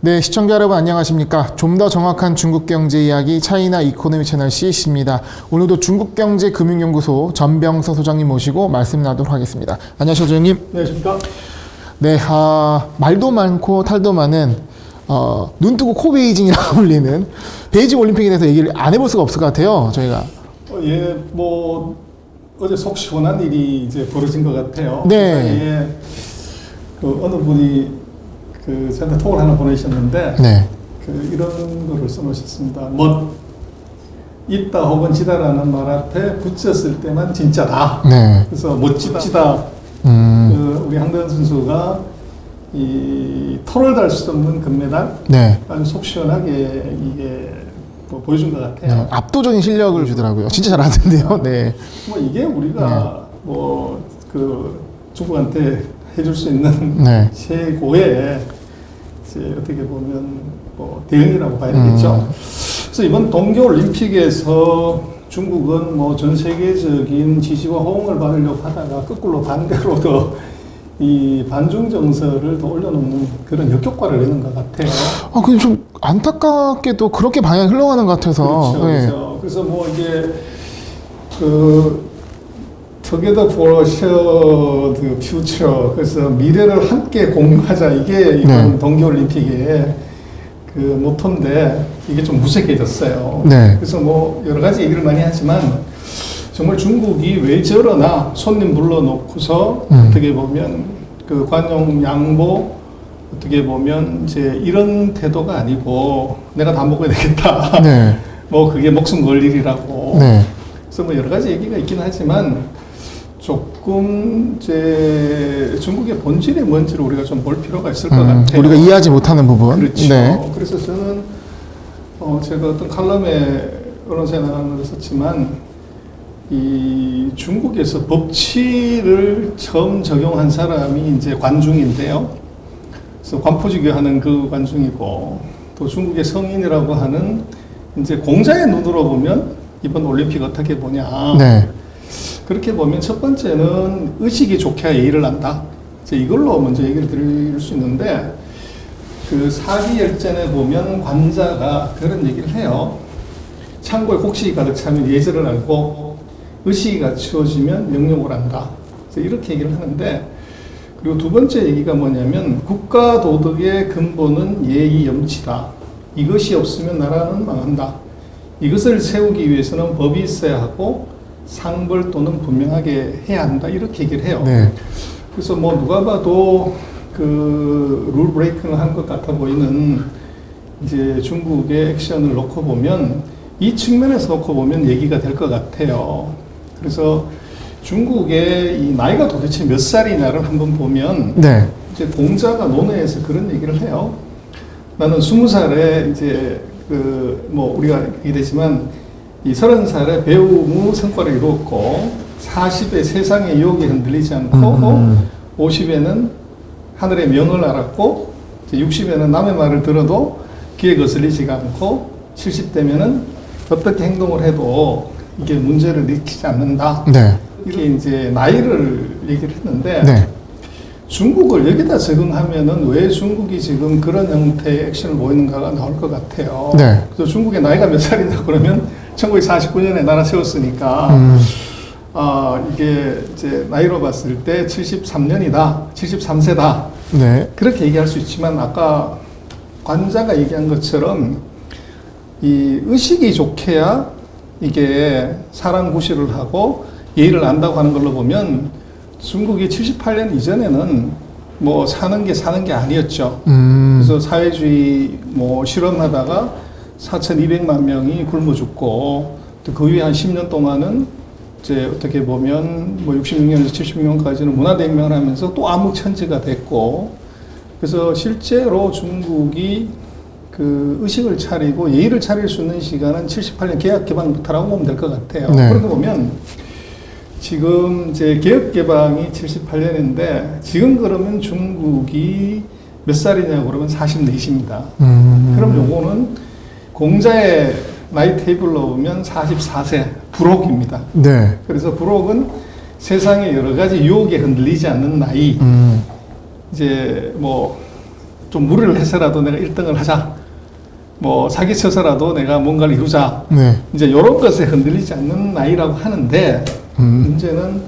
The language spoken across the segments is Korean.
네, 시청자 여러분 안녕하십니까. 좀 더 정확한 중국 경제 이야기 차이나 이코노미 채널 CC입니다. 오늘도 중국경제금융연구소 전병서 소장님 모시고 말씀 나누도록 하겠습니다. 안녕하세요, 소장님. 네, 안녕하십니까. 네, 말도 많고 탈도 많은 눈 뜨고 코 베이징이라고 불리는 베이징 올림픽에 대해서 얘기를 안 해볼 수가 없을 것 같아요, 저희가. 예, 뭐 어제 속 시원한 일이 이제 벌어진 것 같아요. 네. 예, 그 어느 분이 그 저한테 톡을 하나 보내셨는데, 네. 그 이런 거를 써놓으셨습니다. 있다 혹은 지다라는 말 앞에 붙였을 때만 진짜다. 네. 그래서 멋지다. 우리 황대현 선수가 이 털을 달 수 없는 금메달, 네. 아주 속 시원하게 이게 뭐 보여준 것 같아요. 네. 압도적인 실력을 주더라고요. 진짜 잘하던데요. 네. 뭐 이게 우리가 뭐 그 중국한테 해줄 수 있는 네. 최고의 이제 어떻게 보면 뭐 대응이라고 봐야 되겠죠. 그래서 이번 동계올림픽에서 중국은 뭐 전 세계적인 지지와 호응을 받으려고 하다가 거꾸로 반대로 더 이 반중 정서를 더 올려놓는 그런 역효과를 내는 것 같아요. 근데 좀 안타깝게도 그렇게 방향이 흘러가는 것 같아서. 그렇죠, 네. 그렇죠. 그래서 뭐 이게 그 Together for a shared future. 그래서 미래를 함께 공유하자. 이게 이번 네. 동계올림픽의 그 모토인데 이게 좀 무색해졌어요. 네. 그래서 뭐 여러 가지 얘기를 많이 하지만 정말 중국이 왜 저러나 손님 불러놓고서 어떻게 보면 그 관용 양보 어떻게 보면 이제 이런 태도가 아니고 내가 다 먹어야 되겠다. 네. 뭐 그게 목숨 걸 일이라고. 네. 그래서 뭐 여러 가지 얘기가 있긴 하지만 조금 이제 중국의 본질이 뭔지를 우리가 좀 볼 필요가 있을 것 같아요. 우리가 이해하지 못하는 부분. 그렇죠. 네. 그래서 저는 제가 어떤 칼럼에 언론사에 나가는 걸 썼지만 이 중국에서 법치를 처음 적용한 사람이 이제 관중인데요. 그래서 관포지교하는 그 관중이고 또 중국의 성인이라고 하는 이제 공자의 눈으로 보면 이번 올림픽 어떻게 보냐. 네. 그렇게 보면 첫 번째는 의식이 좋게 예의를 한다. 이제 이걸로 먼저 얘기를 드릴 수 있는데 그 사기열전에 보면 관자가 그런 얘기를 해요. 창고에 곡식이 가득 차면 예절을 알고 의식이 갖추어지면 명령을 한다. 그래서 이렇게 얘기를 하는데 그리고 두 번째 얘기가 뭐냐면 국가 도덕의 근본은 예의 염치다. 이것이 없으면 나라는 망한다. 이것을 세우기 위해서는 법이 있어야 하고 상벌 또는 분명하게 해야 한다. 이렇게 얘기를 해요. 네. 그래서 뭐 누가 봐도 그 룰 브레이크를 한 것 같아 보이는 이제 중국의 액션을 놓고 보면 이 측면에서 놓고 보면 얘기가 될 것 같아요. 그래서 중국의 이 나이가 도대체 몇 살이냐를 한번 보면 네. 이제 공자가 논어에서 그런 얘기를 해요. 나는 20살에 이제 그 뭐 우리가 얘기되지만 이 30살에 배움 후 성과를 이루었고 40에 세상의 유혹에 흔들리지 않고 50에는 하늘의 명을 알았고 60에는 남의 말을 들어도 귀에 거슬리지가 않고 70대면은 어떻게 행동을 해도 이게 문제를 일으키지 않는다. 네. 이렇게 이제 나이를 얘기를 했는데 네. 중국을 여기다 적응하면은 왜 중국이 지금 그런 형태의 액션을 보이는가가 나올 것 같아요. 네. 그래서 중국의 나이가 몇 살이냐 그러면 1949년에 나라 세웠으니까 이게 이제 나이로 봤을 때 73년이다, 73세다. 네. 그렇게 얘기할 수 있지만 아까 관자가 얘기한 것처럼 이 의식이 좋게야 이게 사람 구실을 하고 예의를 안다고 하는 걸로 보면 중국이 78년 이전에는 뭐 사는 게 아니었죠. 그래서 사회주의 뭐 실험하다가 4,200만 명이 굶어 죽고 또 그 위에 한 10년 동안은 이제 어떻게 보면 뭐 66년에서 76년까지는 문화대혁명을 하면서 또 암흑천지가 됐고 그래서 실제로 중국이 그 의식을 차리고 예의를 차릴 수 있는 시간은 78년 개혁 개방부터라고 보면 될 것 같아요. 네. 그렇게 보면 지금 이제 개혁 개방이 78년인데 지금 그러면 중국이 몇 살이냐고 그러면 44입니다. 그럼 요거는 공자의 나이 테이블로 보면 44세 불혹입니다. 네. 그래서 불혹은 세상의 여러 가지 유혹에 흔들리지 않는 나이. 이제 뭐 좀 무리를 해서라도 내가 1등을 하자. 뭐 사기쳐서라도 내가 뭔가를 이루자. 네. 이제 이런 것에 흔들리지 않는 나이라고 하는데 문제는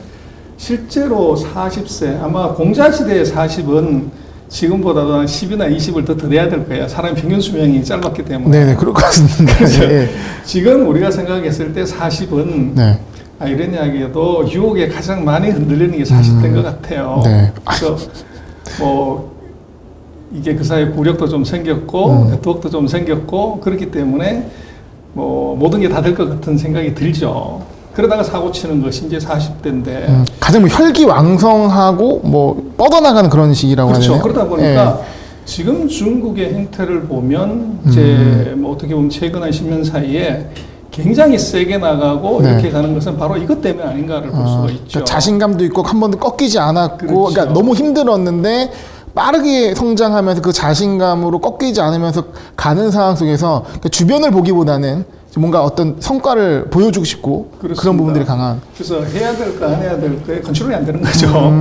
실제로 40세 아마 공자 시대의 40은 지금보다도 한 10이나 20을 더 돼야 될 거예요. 사람 평균 수명이 짧았기 때문에. 네네, 그럴 것 같습니다. 예. 지금 우리가 생각했을 때 40은 네. 아이러니하게도 유혹에 가장 많이 흔들리는 게 40대인 것 같아요. 네. 그래서 뭐 이게 그 사이에 구력도 좀 생겼고 네트워크도 좀 생겼고 그렇기 때문에 뭐 모든 게 다 될 것 같은 생각이 들죠. 그러다가 사고 치는 것이 이제 40대인데 가장 뭐 혈기왕성하고 뭐 뻗어나가는 그런 시기라고 그렇죠. 하네요. 그러다 보니까 지금 중국의 행태를 보면 이제 뭐 어떻게 보면 최근 한 10년 사이에 굉장히 세게 나가고 네. 이렇게 가는 것은 바로 이것 때문에 아닌가를 볼 수가 있죠. 그러니까 자신감도 있고 한 번도 꺾이지 않았고, 그렇죠. 그러니까 너무 힘들었는데 빠르게 성장하면서 그 자신감으로 꺾이지 않으면서 가는 상황 속에서 그러니까 주변을 보기보다는 뭔가 어떤 성과를 보여주고 싶고 그렇습니다. 그런 부분들이 강한. 그래서 해야 될까 안 해야 될까에 컨트롤이 안 되는 거죠.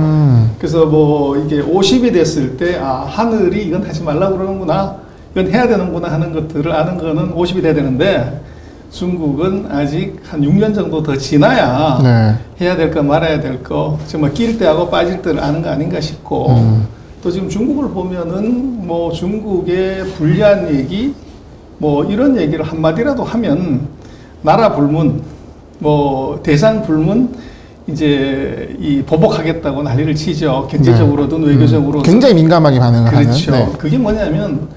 그래서 뭐 이게 50이 됐을 때 아 하늘이 이건 하지 말라고 그러는구나, 이건 해야 되는구나 하는 것들을 아는 거는 50이 돼야 되는데 중국은 아직 한 6년 정도 더 지나야 네. 해야 될 거 말아야 될 거 정말 낄 때하고 빠질 때를 아는 거 아닌가 싶고 또 지금 중국을 보면은 뭐 중국의 불리한 얘기 뭐 이런 얘기를 한마디라도 하면 나라 불문 뭐 대상 불문 이제 이 보복하겠다고 난리를 치죠. 경제적으로든 외교적으로든 굉장히 민감하게 반응을 그렇죠. 하는. 네. 그게 뭐냐면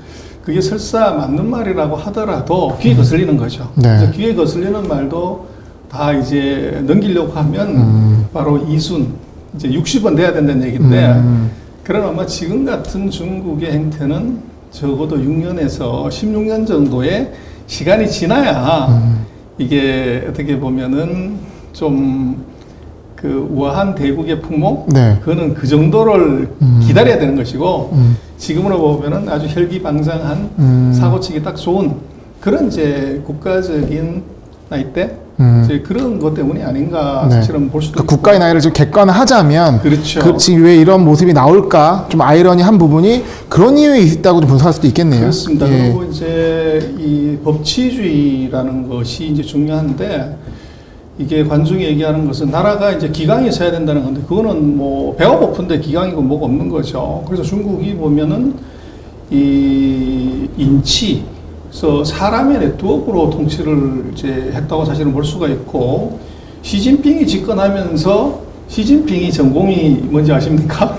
그게 설사 맞는 말이라고 하더라도 귀에 거슬리는 거죠. 네. 그래서 귀에 거슬리는 말도 다 이제 넘기려고 하면 바로 이순 이제 60원 돼야 된다는 얘기인데 그러나 아마 지금 같은 중국의 행태는 적어도 6년에서 16년 정도의 시간이 지나야 이게 어떻게 보면은 좀 그 우아한 대국의 풍모 네. 그거는 그 정도를 기다려야 되는 것이고 지금으로 보면은 아주 혈기방장한 사고치기 딱 좋은 그런 이제 국가적인 나이대 이제 그런 것 때문이 아닌가 네. 사실은 볼 수도 그러니까 국가의 나이를 좀 객관화하자면 그렇죠. 지금 왜 이런 모습이 나올까 좀 아이러니한 부분이 그런 이유에 있다고 좀 분석할 수도 있겠네요. 그렇습니다. 예. 그리고 이제 이 법치주의라는 것이 이제 중요한데 이게 관중이 얘기하는 것은 나라가 이제 기강이 있어야 된다는 건데 그거는 뭐 배가 고픈데 기강이고 뭐가 없는 거죠. 그래서 중국이 보면은 이 인치 그래서 사람의 네트워크로 통치를 이제 했다고 사실은 볼 수가 있고 시진핑이 집권하면서 시진핑이 전공이 뭔지 아십니까?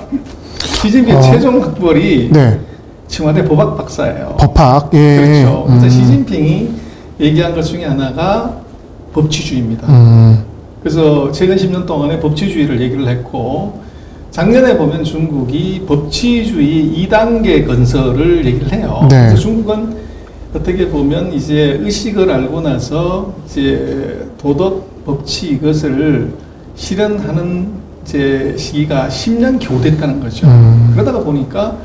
시진핑 최종 학벌이 네. 청와대 법학 박사예요. 법학. 예. 그렇죠. 그래서 시진핑이 얘기한 것 중에 하나가 법치주의입니다. 그래서 최근 10년 동안에 법치주의를 얘기를 했고 작년에 보면 중국이 법치주의 2단계 건설을 얘기를 해요. 네. 그래서 중국은 어떻게 보면 이제 의식을 알고 나서 이제 도덕 법치 이것을 실현하는 이제 시기가 10년 겨우 됐다는 거죠. 그러다가 보니까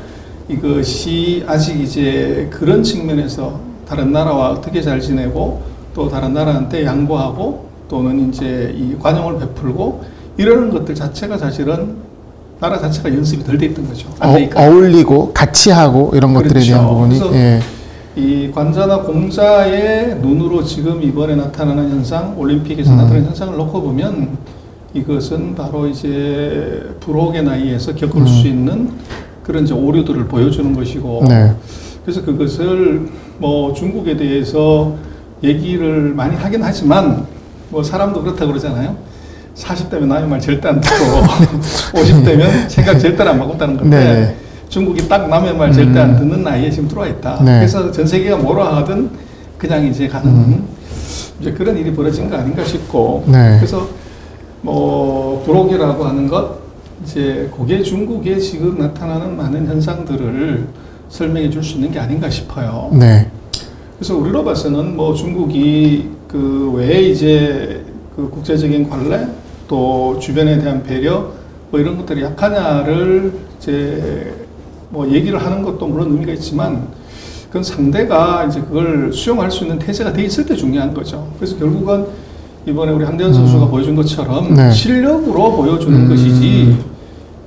이것이 아직 이제 그런 측면에서 다른 나라와 어떻게 잘 지내고 또 다른 나라한테 양보하고 또는 이제 이 관용을 베풀고 이러는 것들 자체가 사실은 나라 자체가 연습이 덜 돼 있던 거죠. 어울리고 같이 하고 이런 것들에 그렇죠. 대한 부분이. 그래서 예. 이 관자나 공자의 눈으로 지금 이번에 나타나는 현상, 올림픽에서 나타나는 현상을 놓고 보면 이것은 바로 이제 불혹의 나이에서 겪을 수 있는 그런 이제 오류들을 보여주는 것이고 네. 그래서 그것을 뭐 중국에 대해서 얘기를 많이 하긴 하지만 뭐 사람도 그렇다고 그러잖아요. 40대면 남의 말 절대 안 듣고 50대면 생각 절대로 안 바꾼다는 건데 네네. 중국이 딱 남의 말 절대 안 듣는 나이에 지금 들어와 있다. 네. 그래서 전 세계가 뭐라 하든 그냥 이제 가는 이제 그런 일이 벌어진 거 아닌가 싶고 네. 그래서 뭐 불혹이라고 하는 것 이제 그게 중국에 지금 나타나는 많은 현상들을 설명해 줄 수 있는 게 아닌가 싶어요. 네. 그래서 우리로 봐서는 뭐 중국이 그 왜 이제 그 국제적인 관례 또 주변에 대한 배려 뭐 이런 것들이 약하냐를 이제 뭐 얘기를 하는 것도 물론 의미가 있지만 그건 상대가 이제 그걸 수용할 수 있는 태세가 돼 있을 때 중요한 거죠. 그래서 결국은 이번에 우리 한대현 선수가 보여준 것처럼 네. 실력으로 보여주는 것이지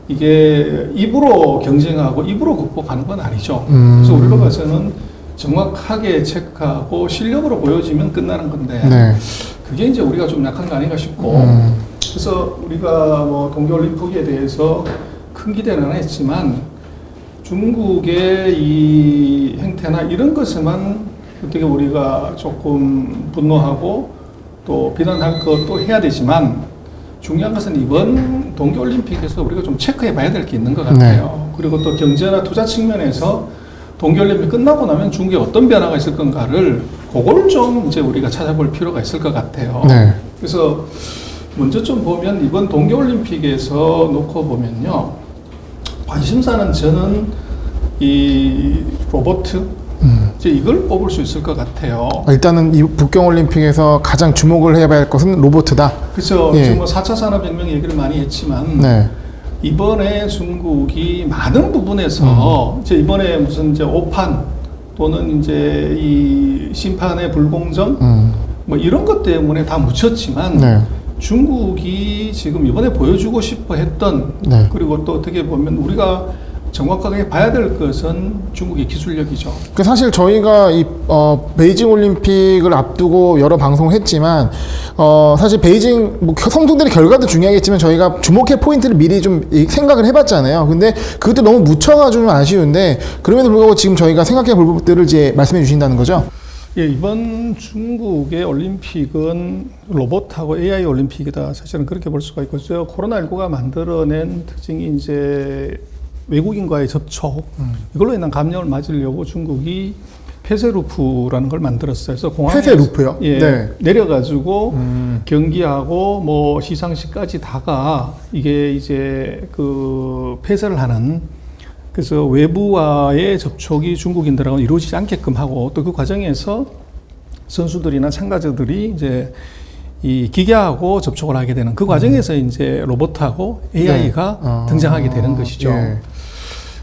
이게 입으로 경쟁하고 입으로 극복하는 건 아니죠. 그래서 우리로 봐서는 정확하게 체크하고 실력으로 보여지면 끝나는 건데 네. 그게 이제 우리가 좀 약한 거 아닌가 싶고 그래서 우리가 뭐 동계올림픽에 대해서 큰 기대는 안 했지만 중국의 이 행태나 이런 것에만 어떻게 우리가 조금 분노하고 또 비난할 것도 해야 되지만 중요한 것은 이번 동계올림픽에서 우리가 좀 체크해 봐야 될 게 있는 것 같아요. 그리고 또 경제나 투자 측면에서 동계올림픽 끝나고 나면 중국에 어떤 변화가 있을 건가를 그걸 좀 이제 우리가 찾아볼 필요가 있을 것 같아요. 네. 그래서 먼저 좀 보면 이번 동계올림픽에서 놓고 보면요. 관심사는 저는 이 로봇 이제 이걸 꼽을 수 있을 것 같아요. 일단은 이 북경올림픽에서 가장 주목을 해봐야 할 것은 로봇이다. 그렇죠. 예. 지금 뭐 4차 산업혁명 얘기를 많이 했지만 네. 이번에 중국이 많은 부분에서 이제 이번에 무슨 이제 오판 또는 이제 이 심판의 불공정 뭐 이런 것 때문에 다 묻혔지만 네. 중국이 지금 이번에 보여주고 싶어 했던 네. 그리고 또 어떻게 보면 우리가 정확하게 봐야 될 것은 중국의 기술력이죠. 그 사실 저희가 이 베이징 올림픽을 앞두고 여러 방송을 했지만 사실 베이징 뭐 성공들의 결과도 중요하겠지만 저희가 주목할 포인트를 미리 좀 생각을 해봤잖아요. 근데 그것도 너무 묻혀가지고 좀 아쉬운데 그럼에도 불구하고 지금 저희가 생각해 볼 부분들을 이제 말씀해 주신다는 거죠. 예, 이번 중국의 올림픽은 로봇하고 AI 올림픽이다. 사실은 그렇게 볼 수가 있고, 코로나19가 만들어낸 특징이 이제 외국인과의 접촉, 이걸로 인한 감염을 맞으려고 중국이 폐쇄루프라는 걸 만들었어요. 그래서 공항에 폐쇄루프요? 예, 네. 내려가지고 경기하고 뭐 시상식까지 다가 이게 이제 그 폐쇄를 하는 그래서 외부와의 접촉이 중국인들하고 이루어지지 않게끔 하고 또 그 과정에서 선수들이나 참가자들이 이제 이 기계하고 접촉을 하게 되는 그 과정에서 이제 로봇하고 AI가 네. 등장하게 되는 것이죠. 예.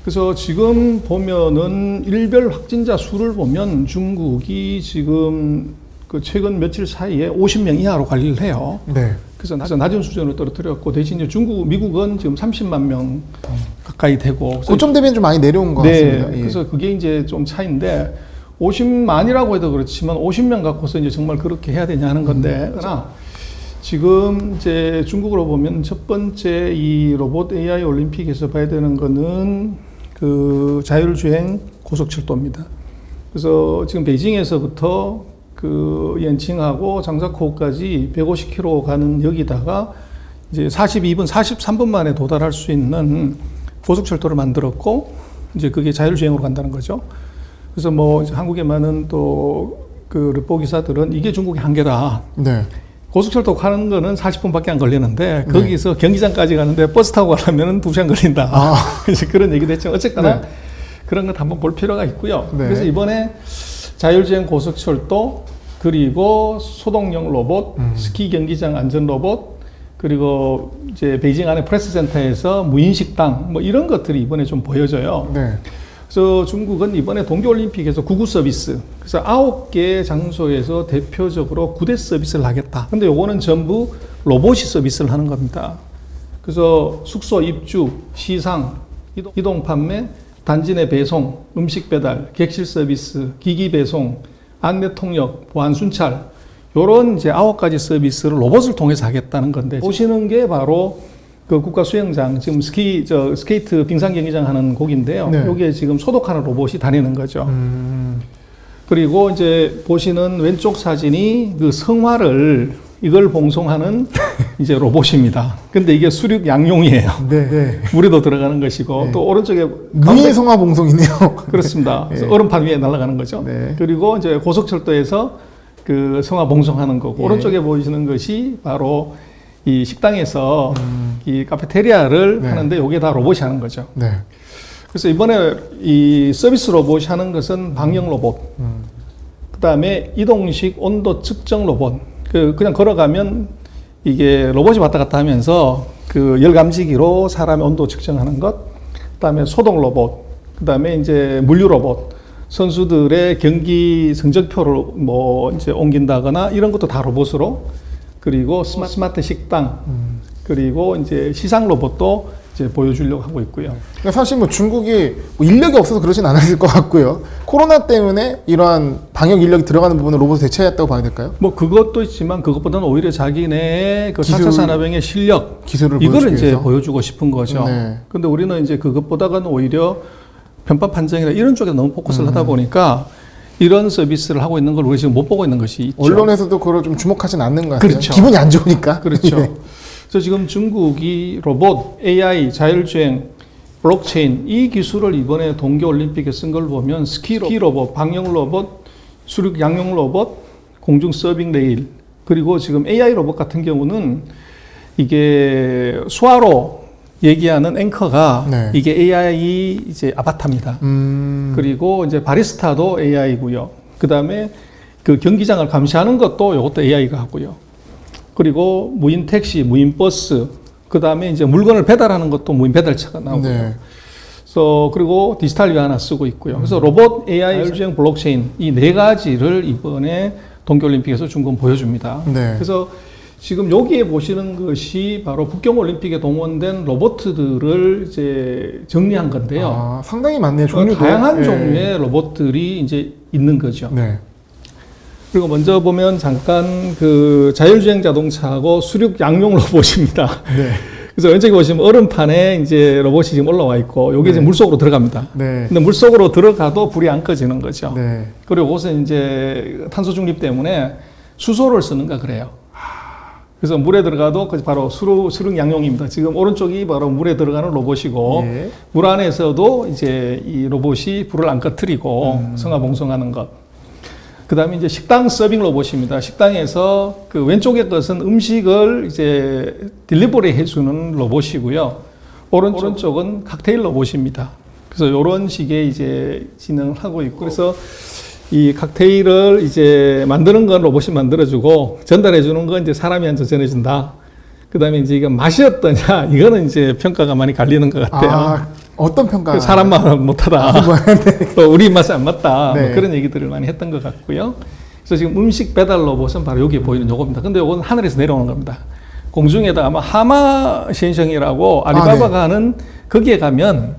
그래서 지금 보면은 일별 확진자 수를 보면 중국이 지금 그 최근 며칠 사이에 50명 이하로 관리를 해요. 네. 그래서 낮은 수준으로 떨어뜨렸고 대신 이제 미국은 지금 30만 명 가까이 되고 고점 대비는 좀 많이 내려온 것 네, 같습니다. 예. 그래서 그게 이제 좀 차이인데 50만이라고 해도 그렇지만 50명 갖고서 이제 정말 그렇게 해야 되냐는 건데 그러나 지금 이제 중국으로 보면 첫 번째 이 로봇 AI 올림픽에서 봐야 되는 거는 그 자율주행 고속철도입니다. 그래서 지금 베이징에서부터 그 연칭하고 장자코까지 150km 가는 여기다가 이제 42분, 43분 만에 도달할 수 있는 고속철도를 만들었고 이제 그게 자율주행으로 간다는 거죠. 그래서 뭐 한국에 많은 또 그 르포 기사들은 이게 중국의 한계다. 네. 고속철도 가는 거는 40분밖에 안 걸리는데 거기서 경기장까지 가는데 버스 타고 가려면 2시간 걸린다. 그래서 그런 얘기도 했죠. 어쨌거나 그런 것 한번 볼 필요가 있고요. 네. 그래서 이번에 자율주행 고속철도 그리고 소독용 로봇, 스키 경기장 안전 로봇 그리고 이제 베이징 안에 프레스센터에서 무인 식당 뭐 이런 것들이 이번에 좀 보여져요. 네. 그래서 중국은 이번에 동계올림픽에서 구구 서비스, 그래서 9개 장소에서 대표적으로 9대 서비스를 하겠다. 근데 요거는 전부 로봇이 서비스를 하는 겁니다. 그래서 숙소 입주, 시상, 이동 판매, 단지 내 배송, 음식 배달, 객실 서비스, 기기 배송, 안내 통역, 보안 순찰, 요런 이제 9가지 서비스를 로봇을 통해서 하겠다는 건데, 보시는 게 바로 그 국가 수영장, 지금 스케이트 빙상 경기장 하는 곳인데요. 네. 여기에 지금 소독하는 로봇이 다니는 거죠. 그리고 이제 보시는 왼쪽 사진이 그 성화를 이걸 봉송하는 이제 로봇입니다. 근데 이게 수륙 양용이에요. 네. 네. 물에도 들어가는 것이고 네. 또 오른쪽에 무인 성화 봉송이네요. 그렇습니다. 그래서 네. 얼음판 위에 날아가는 거죠. 네. 그리고 이제 고속철도에서 그 성화 봉송하는 거고 예. 오른쪽에 보이시는 것이 바로 이 식당에서 이 카페테리아를 네. 하는데 이게 다 로봇이 하는 거죠. 네. 그래서 이번에 이 서비스 로봇이 하는 것은 방역 로봇, 그다음에 이동식 온도 측정 로봇. 그냥 걸어가면 이게 로봇이 왔다 갔다 하면서 그 열 감지기로 사람의 온도 측정하는 것, 그다음에 소독 로봇, 그다음에 이제 물류 로봇, 선수들의 경기 성적표를 뭐 이제 옮긴다거나 이런 것도 다 로봇으로, 그리고 스마트 식당, 그리고 이제 시상 로봇도 이제 보여주려고 하고 있고요. 그러니까 사실 뭐 중국이 뭐 인력이 없어서 그러진 않았을 것 같고요. 코로나 때문에 이러한 방역 인력이 들어가는 부분을 로봇을 대체했다고 봐야 될까요? 뭐 그것도 있지만 그것보다는 오히려 자기네의 그 기술, 4차 산업행의 실력 기술을 이거를 보여주기 이제 위해서. 보여주고 싶은 거죠. 네. 근데 우리는 이제 그것보다는 오히려 편파 판정이나 이런 쪽에 너무 포커스를 하다 보니까 이런 서비스를 하고 있는 걸 우리 지금 못 보고 있는 것이 있죠. 언론에서도 그걸 좀 주목하진 않는 것 같아요. 그렇죠. 기분이 안 좋으니까. 그렇죠. 네. 그래서 지금 중국이 로봇, AI, 자율주행, 블록체인 이 기술을 이번에 동계올림픽에 쓴 걸 보면 스키 로봇, 방역 로봇, 수륙 양용 로봇, 공중 서빙 레일 그리고 지금 AI 로봇 같은 경우는 이게 수화로 얘기하는 앵커가 네. 이게 AI 이제 아바타입니다. 그리고 이제 바리스타도 AI고요. 그 다음에 그 경기장을 감시하는 것도 이것도 AI가 하고요. 그리고 무인 택시, 무인 버스, 그 다음에 이제 물건을 배달하는 것도 무인 배달차가 나오고요. 네. 그래서 그리고 디지털 위 하나 쓰고 있고요. 그래서 로봇, AI, 자율주행, 블록체인 이 네 가지를 이번에 동계올림픽에서 중국은 보여줍니다. 네. 그래서 지금 여기에 보시는 것이 바로 북경올림픽에 동원된 로봇들을 이제 정리한 건데요. 아, 상당히 많네요. 종류도. 다양한 네. 종류의 로봇들이 이제 있는 거죠. 네. 그리고 먼저 보면 잠깐 그 자율주행 자동차하고 수륙 양용 로봇입니다. 네. 그래서 왼쪽에 보시면 얼음판에 이제 로봇이 지금 올라와 있고, 여기 지금 물속으로 들어갑니다. 네. 근데 물속으로 들어가도 불이 안 꺼지는 거죠. 네. 그리고 이것은 이제 탄소 중립 때문에 수소를 쓰는가 그래요. 그래서 물에 들어가도 바로 수륙 양용입니다. 지금 오른쪽이 바로 물에 들어가는 로봇이고, 예. 물 안에서도 이제 이 로봇이 불을 안 꺼뜨리고 성화봉송하는 것. 그 다음에 이제 식당 서빙 로봇입니다. 식당에서 그 왼쪽의 것은 음식을 이제 딜리버리 해주는 로봇이고요. 오른쪽은 칵테일 로봇입니다. 그래서 이런 식의 이제 진행을 하고 있고, 그래서 이 칵테일을 이제 만드는 건 로봇이 만들어주고 전달해주는 건 이제 사람이 앉아 전해준다. 그 다음에 이제 이거 맛이 어떠냐, 이거는 이제 평가가 많이 갈리는 것 같아요. 아, 어떤 평가? 사람 말은 못하다. 네. 또 우리 입맛에 안 맞다. 네. 뭐 그런 얘기들을 많이 했던 것 같고요. 그래서 지금 음식 배달 로봇은 바로 여기에 보이는 요겁니다. 근데 요건 하늘에서 내려오는 겁니다. 공중에다 아마 하마 시엔성이라고 알리바바가 하는 거기에 가면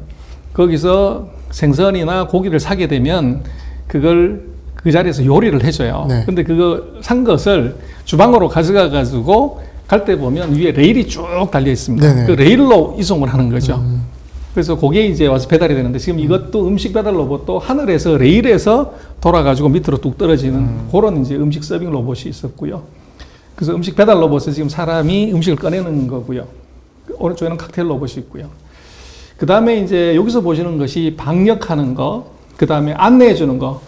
거기서 생선이나 고기를 사게 되면 그걸 그 자리에서 요리를 해줘요. 네. 근데 그거 산 것을 주방으로 가져가 가지고 갈 때 보면 위에 레일이 쭉 달려 있습니다. 네네. 그 레일로 이송을 하는 거죠. 그래서 그게 이제 와서 배달이 되는데 지금 이것도 음식 배달 로봇도 하늘에서 레일에서 돌아가지고 밑으로 뚝 떨어지는 그런 이제 음식 서빙 로봇이 있었고요. 그래서 음식 배달 로봇은 지금 사람이 음식을 꺼내는 거고요. 오른쪽에는 칵테일 로봇이 있고요. 그 다음에 이제 여기서 보시는 것이 방역하는 거, 그 다음에 안내해 주는 거.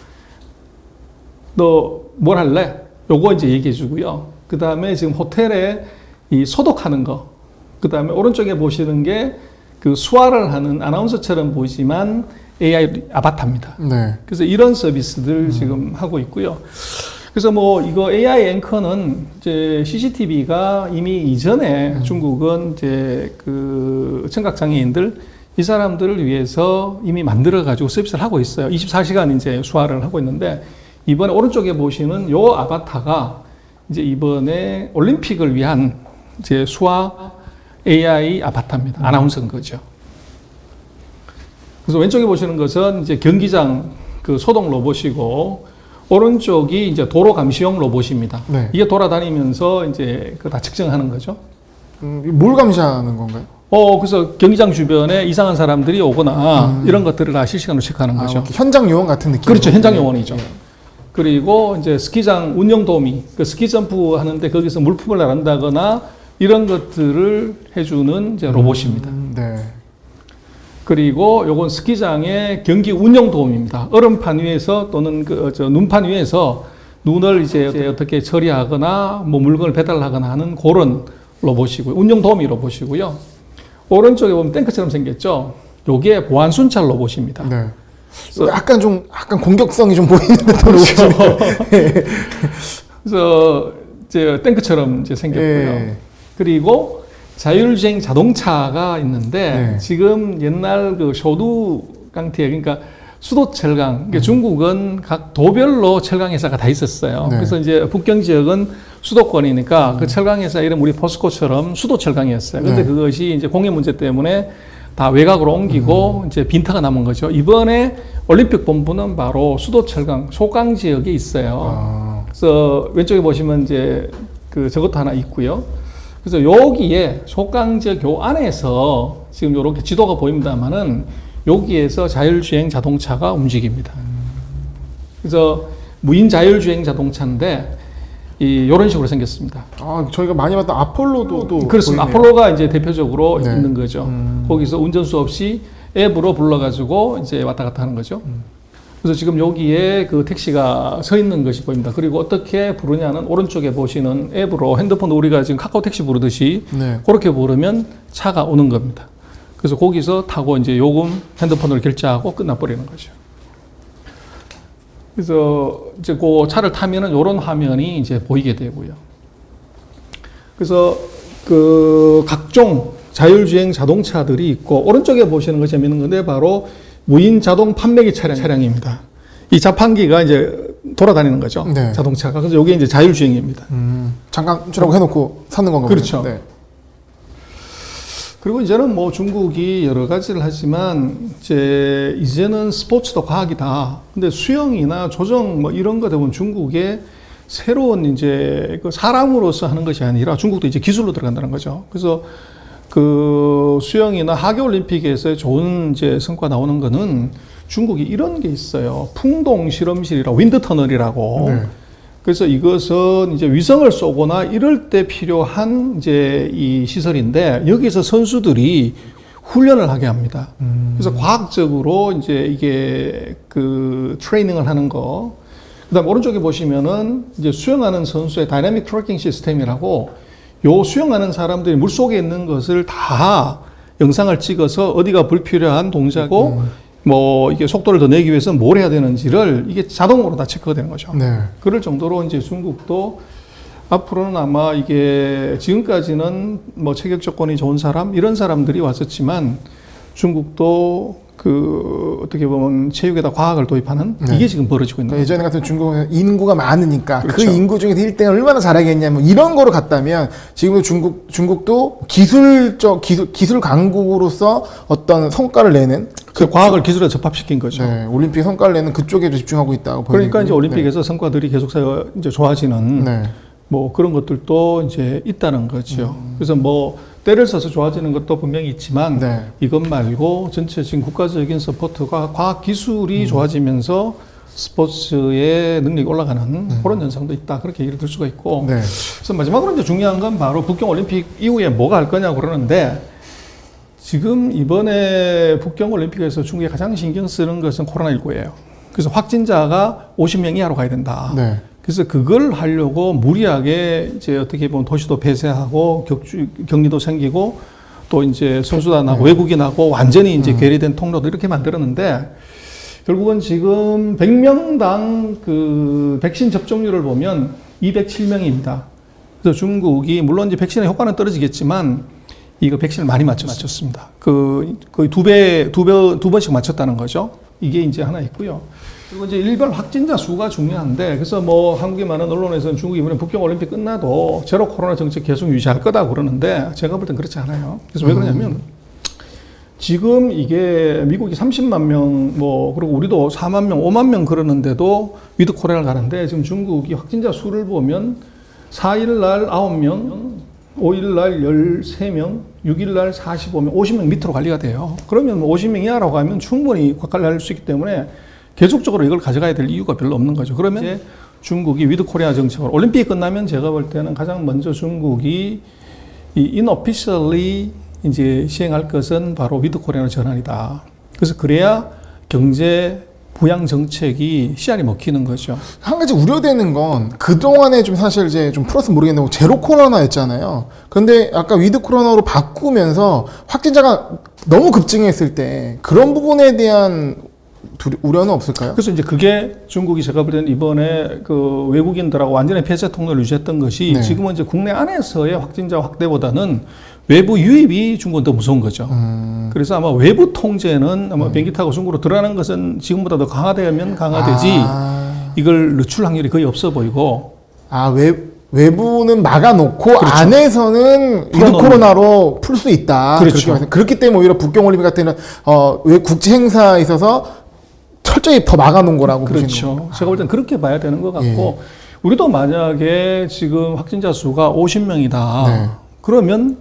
너 뭘 할래? 요거 이제 얘기해 주고요. 그 다음에 지금 호텔에 이 소독하는 거. 그 다음에 오른쪽에 보시는 게 그 수화를 하는 아나운서처럼 보이지만 AI 아바타입니다. 네. 그래서 이런 서비스들 지금 하고 있고요. 그래서 뭐 이거 AI 앵커는 이제 CCTV가 이미 이전에 중국은 이제 그 청각 장애인들 이 사람들을 위해서 이미 만들어 가지고 서비스를 하고 있어요. 24시간 이제 수화를 하고 있는데 이번에 오른쪽에 보시는 요 아바타가 이제 이번에 올림픽을 위한 이제 수화 AI 아바타입니다. 아나운서인 거죠. 그래서 왼쪽에 보시는 것은 이제 경기장 그 소동 로봇이고 오른쪽이 이제 도로 감시용 로봇입니다. 네. 이게 돌아다니면서 이제 그 다 측정하는 거죠. 뭘 감시하는 건가요? 그래서 경기장 주변에 이상한 사람들이 오거나 이런 것들을 다 실시간으로 체크하는 거죠. 아, 현장 요원 같은 느낌. 그렇죠. 현장 요원이죠. 그리고 이제 스키장 운영 도우미, 그 스키 점프 하는데 거기서 물품을 나간다거나 이런 것들을 해주는 이제 로봇입니다. 네. 그리고 요건 스키장의 경기 운영 도움입니다. 얼음판 위에서 또는 눈판 위에서 눈을 이제 어떻게 처리하거나 뭐 물건을 배달하거나 하는 그런 로봇이고요. 운영 도우미 로봇이고요. 오른쪽에 보면 탱크처럼 생겼죠. 요게 보안 순찰 로봇입니다. 네. 약간 공격성이 좀 보이는 듯한 로봇이네요. 그래서 이제 탱크처럼 이제 생겼고요. 예. 그리고 자율주행 자동차가 있는데 네. 지금 옛날 그 쇼두 깡티에 그러니까 수도 철강. 그러니까 중국은 각 도별로 철강 회사가 다 있었어요. 네. 그래서 이제 북경 지역은 수도권이니까 그 철강 회사 이름 우리 포스코처럼 수도 철강이었어요. 근데 네. 그것이 이제 공해 문제 때문에 다 외곽으로 옮기고 이제 빈터가 남은 거죠. 이번에 올림픽 본부는 바로 수도 철강 소강 지역에 있어요. 그래서 왼쪽에 보시면 이제 그 저것도 하나 있고요. 그래서 여기에 소강 지역 요 안에서 지금 이렇게 지도가 보입니다만은 여기에서 자율주행 자동차가 움직입니다. 그래서 무인 자율주행 자동차인데 이런 식으로 생겼습니다. 저희가 많이 봤던 아폴로도 그렇습니다. 보이네요. 아폴로가 이제 대표적으로 네. 있는 거죠. 거기서 운전수 없이 앱으로 불러가지고 이제 왔다 갔다 하는 거죠. 그래서 지금 여기에 그 택시가 서 있는 것이 보입니다. 그리고 어떻게 부르냐는 오른쪽에 보시는 앱으로 핸드폰 우리가 지금 카카오 택시 부르듯이 네. 그렇게 부르면 차가 오는 겁니다. 그래서 거기서 타고 이제 요금 핸드폰으로 결제하고 끝나버리는 거죠. 그래서 이제 그 차를 타면은 이런 화면이 이제 보이게 되고요. 그래서 그 각종 자율주행 자동차들이 있고 오른쪽에 보시는 거 재밌는 건데 바로 무인 자동 판매기 차량입니다. 이 자판기가 이제 돌아다니는 거죠. 네. 자동차가. 그래서 이게 이제 자율주행입니다. 잠깐 주라고 해놓고 사는 건가요? 그렇죠. 네. 그리고 이제는 뭐 중국이 여러 가지를 하지만 이제는 스포츠도 과학이다. 근데 수영이나 조정 뭐 이런 거 되면 중국의 새로운 이제 그 사람으로서 하는 것이 아니라 중국도 이제 기술로 들어간다는 거죠. 그래서 그 수영이나 하계올림픽에서 좋은 이제 성과 나오는 거는 중국이 이런 게 있어요. 풍동 실험실이라고 윈드 터널이라고. 네. 그래서 이것은 이제 위성을 쏘거나 이럴 때 필요한 이제 이 시설인데 여기서 선수들이 훈련을 하게 합니다. 그래서 과학적으로 이제 이게 그 트레이닝을 하는 거. 그다음 오른쪽에 보시면은 이제 수영하는 선수의 다이내믹 트래킹 시스템이라고 요 수영하는 사람들이 물 속에 있는 것을 다 영상을 찍어서 어디가 불필요한 동작이고 뭐 이게 속도를 더 내기 위해서 뭘 해야 되는지를 이게 자동으로 다 체크가 되는 거죠. 네. 그럴 정도로 이제 중국도 앞으로는 아마 이게 지금까지는 뭐 체격 조건이 좋은 사람 이런 사람들이 왔었지만 중국도 그 어떻게 보면 체육에다 과학을 도입하는 네. 이게 지금 벌어지고 있는 그러니까 거죠. 예전에 같은 중국은 인구가 많으니까 그렇죠. 그 인구 중에서 1등을 얼마나 잘하겠냐 뭐 이런 거로 갔다면 지금 중국도 기술 강국으로서 어떤 성과를 내는 그 과학을 기술에 접합시킨 거죠. 네, 올림픽 성과를 내는 그쪽에 집중하고 있다고 보여요. 그러니까 이제 올림픽에서 성과들이 계속 이제 좋아지는 네. 뭐 그런 것들도 이제 있다는 거죠. 그래서 뭐 때를 써서 좋아지는 것도 분명히 있지만 네. 이것 말고 전체 지금 국가적인 서포트가 과학 기술이 좋아지면서 스포츠의 능력이 올라가는 그런 현상도 있다. 그렇게 얘기를 들 수가 있고. 네. 그래서 마지막으로 이제 중요한 건 바로 북경 올림픽 이후에 뭐가 할 거냐고 그러는데 지금 이번에 북경 올림픽에서 중국이 가장 신경 쓰는 것은 코로나19예요. 그래서 확진자가 50명 이하로 가야 된다. 네. 그래서 그걸 하려고 무리하게 이제 어떻게 보면 도시도 폐쇄하고 격리도 생기고 또 이제 선수단하고 외국인하고 완전히 이제 괴리된 통로도 이렇게 만들었는데 결국은 지금 100명당 그 백신 접종률을 보면 207명입니다. 그래서 중국이 물론 이제 백신의 효과는 떨어지겠지만 이거 백신을 많이 맞췄습니다. 거의 두 번씩 맞췄다는 거죠. 이게 이제 하나 있고요. 그리고 이제 일반 확진자 수가 중요한데, 그래서 뭐 한국의 많은 언론에서는 중국이 이번에 북경 올림픽 끝나도 제로 코로나 정책 계속 유지할 거다 그러는데 제가 볼 땐 그렇지 않아요. 그래서 왜 그러냐면 지금 이게 미국이 30만 명, 뭐 그리고 우리도 4만 명, 5만 명 그러는데도 위드 코리아를 가는데 지금 중국이 확진자 수를 보면 4일 날 9명, 5일 날 13명, 6일 날 45명, 50명 밑으로 관리가 돼요. 그러면 뭐 50명 이하라고 하면 충분히 관리할 수 있기 때문에 계속적으로 이걸 가져가야 될 이유가 별로 없는 거죠. 그러면 이제 중국이 위드 코리아 정책으로 올림픽이 끝나면 제가 볼 때는 가장 먼저 중국이 이 inofficially 이제 시행할 것은 바로 위드 코리아로 전환이다. 그래서 그래야 경제 부양 정책이 씨알이 먹히는 거죠. 한 가지 우려되는 건 그동안에 좀 사실 이제 좀 플러스 모르겠는데 제로 코로나였잖아요. 근데 아까 위드 코로나로 바꾸면서 확진자가 너무 급증했을 때 그런 부분에 대한 우려는 없을까요? 그래서 이제 그게 중국이 제가 볼 때는 이번에 그 외국인들하고 완전히 폐쇄 통로를 유지했던 것이 네. 지금은 이제 국내 안에서의 확진자 확대보다는 외부 유입이 중국은 더 무서운 거죠. 그래서 아마 외부 통제는 아마 비행기 타고 중국으로 들어가는 것은 지금보다 더 강화되면 강화되지 이걸 늦출 확률이 거의 없어 보이고. 외부는 막아놓고 그렇죠. 안에서는 위드 코로나로 풀 수 있다. 그렇죠. 그렇기 때문에 오히려 북경올림픽 같은 때는 왜 국제 행사에 있어서 철저히 더 막아놓은 거라고 보시는 그렇죠. 건가요? 제가 볼 땐 그렇게 봐야 되는 것 같고 우리도 만약에 지금 확진자 수가 50명이다. 네. 그러면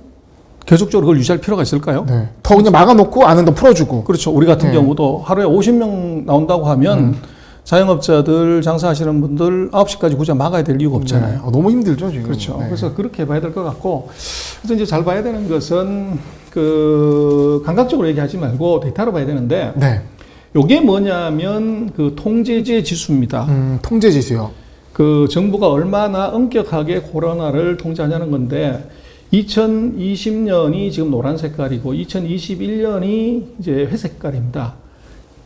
계속적으로 그걸 유지할 필요가 있을까요? 네. 더 그냥 막아놓고 안은 더 풀어주고. 그렇죠. 우리 같은 경우도 하루에 50명 나온다고 하면 자영업자들, 장사하시는 분들 9시까지 굳이 막아야 될 이유가 없잖아요. 너무 힘들죠, 지금. 그렇죠. 네. 그래서 그렇게 봐야 될 것 같고, 그래서 이제 잘 봐야 되는 것은 그 감각적으로 얘기하지 말고 데이터로 봐야 되는데, 네. 요게 뭐냐면 그 통제제 지수입니다. 통제 지수요. 그 정부가 얼마나 엄격하게 코로나를 통제하냐는 건데, 2020년이 지금 노란 색깔이고, 2021년이 이제 회색 색깔입니다.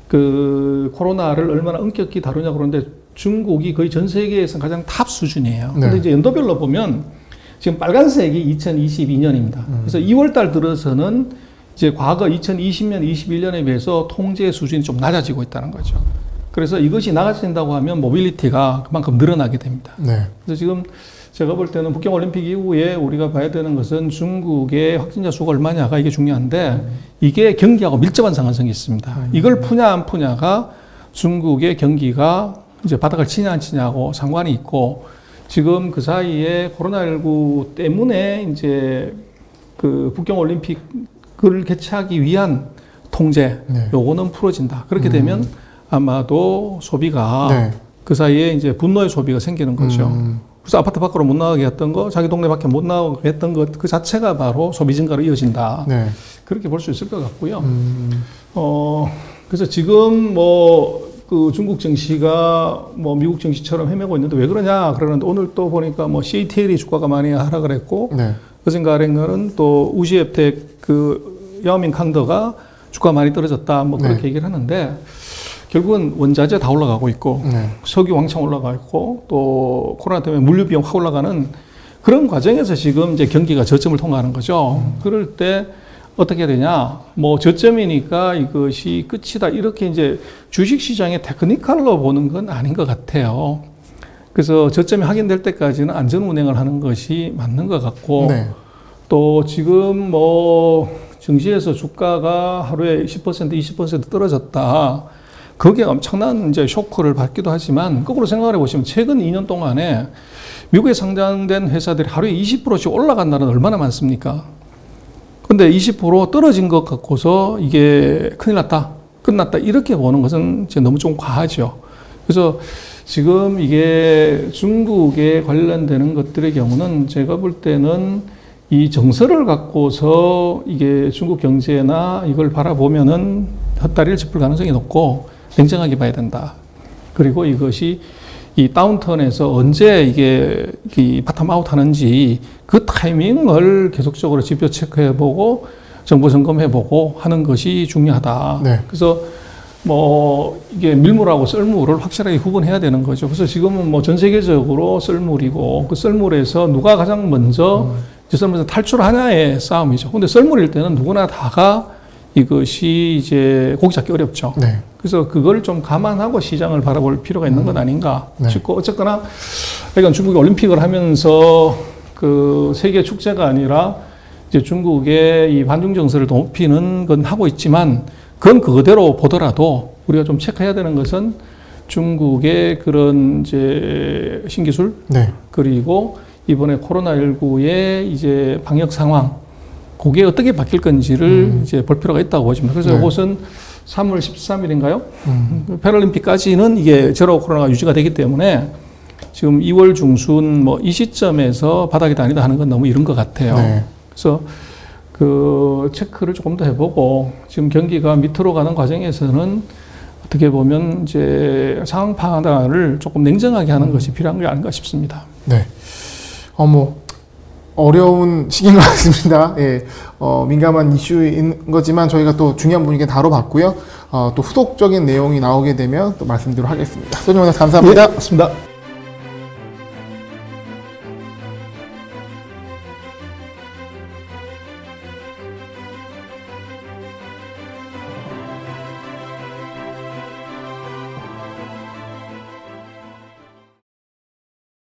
그 코로나를 얼마나 엄격히 다루냐 그러는데 중국이 거의 전 세계에서 가장 탑 수준이에요. 네. 근데 이제 연도별로 보면 지금 빨간색이 2022년입니다. 그래서 2월 달 들어서는 이제 과거 2020년, 21년에 비해서 통제 수준이 좀 낮아지고 있다는 거죠. 그래서 이것이 나아진다고 하면 모빌리티가 그만큼 늘어나게 됩니다. 네. 그래서 지금 제가 볼 때는 북경올림픽 이후에 우리가 봐야 되는 것은 중국의 확진자 수가 얼마냐가 이게 중요한데 이게 경기하고 밀접한 상관성이 있습니다. 이걸 푸냐 안 푸냐가 중국의 경기가 이제 바닥을 치냐 안 치냐하고 상관이 있고 지금 그 사이에 코로나19 때문에 이제 그 북경올림픽을 개최하기 위한 통제 요거는 풀어진다. 그렇게 되면 아마도 소비가 그 사이에 이제 분노의 소비가 생기는 거죠. 그래서 아파트 밖으로 못 나가게 했던 거, 자기 동네 밖에 못 나가게 했던 것, 그 자체가 바로 소비 증가로 이어진다. 네. 그렇게 볼 수 있을 것 같고요. 그래서 지금 그 중국 증시가 미국 증시처럼 헤매고 있는데 왜 그러냐 그러는데 오늘 또 보니까 CATL이 주가가 많이 하락을 했고, 그전가랭은 또 우시앱텍 그 야오밍 캉더가 주가 많이 떨어졌다. 그렇게 얘기를 하는데, 결국은 원자재 다 올라가고 있고 석유 왕창 올라가 있고 또 코로나 때문에 물류 비용 확 올라가는 그런 과정에서 지금 이제 경기가 저점을 통과하는 거죠. 그럴 때 어떻게 해야 되냐? 저점이니까 이것이 끝이다. 이렇게 이제 주식 시장의 테크니컬로 보는 건 아닌 것 같아요. 그래서 저점이 확인될 때까지는 안전 운행을 하는 것이 맞는 것 같고 또 지금 증시에서 주가가 하루에 10% 20% 떨어졌다. 거기에 엄청난 이제 쇼크를 받기도 하지만 거꾸로 생각을 해보시면 최근 2년 동안에 미국에 상장된 회사들이 하루에 20%씩 올라간 날은 얼마나 많습니까? 근데 20% 떨어진 것 갖고서 이게 큰일 났다, 끝났다 이렇게 보는 것은 이제 너무 좀 과하죠. 그래서 지금 이게 중국에 관련되는 것들의 경우는 제가 볼 때는 이 정서를 갖고서 이게 중국 경제나 이걸 바라보면은 헛다리를 짚을 가능성이 높고 냉정하게 봐야 된다. 그리고 이것이 이 다운턴에서 언제 이게 바텀 아웃 하는지 그 타이밍을 계속적으로 지표 체크해보고 정보 점검해보고 하는 것이 중요하다. 그래서 이게 밀물하고 썰물을 확실하게 구분해야 되는 거죠. 그래서 지금은 전 세계적으로 썰물이고 그 썰물에서 누가 가장 먼저 이제 썰물에서 탈출하냐의 싸움이죠. 근데 썰물일 때는 누구나 다가 이것이 이제 고기 잡기 어렵죠. 그래서 그걸 좀 감안하고 시장을 바라볼 필요가 있는 것 아닌가 싶고 어쨌거나 그러니까 중국이 올림픽을 하면서 그 세계 축제가 아니라 이제 중국의 이 반중 정서를 높이는 건 하고 있지만 그건 그대로 보더라도 우리가 좀 체크해야 되는 것은 중국의 그런 이제 신기술 그리고 이번에 코로나19의 이제 방역 상황 그게 어떻게 바뀔 건지를 이제 볼 필요가 있다고 보십니다. 그래서 이것은 3월 13일인가요? 패럴림픽까지는 이게 제로 코로나가 유지가 되기 때문에 지금 2월 중순 이 시점에서 바닥이다 아니다 하는 건 너무 이른 것 같아요. 그래서 그 체크를 조금 더 해보고 지금 경기가 밑으로 가는 과정에서는 어떻게 보면 이제 상황 판단을 조금 냉정하게 하는 것이 필요한 게 아닌가 싶습니다. 어려운 시기인 것 같습니다. 민감한 이슈인 거지만 저희가 또 중요한 부분이긴 다뤄봤고요. 또 후속적인 내용이 나오게 되면 또 말씀드리도록 하겠습니다. 소장님 감사합니다. 고맙습니다.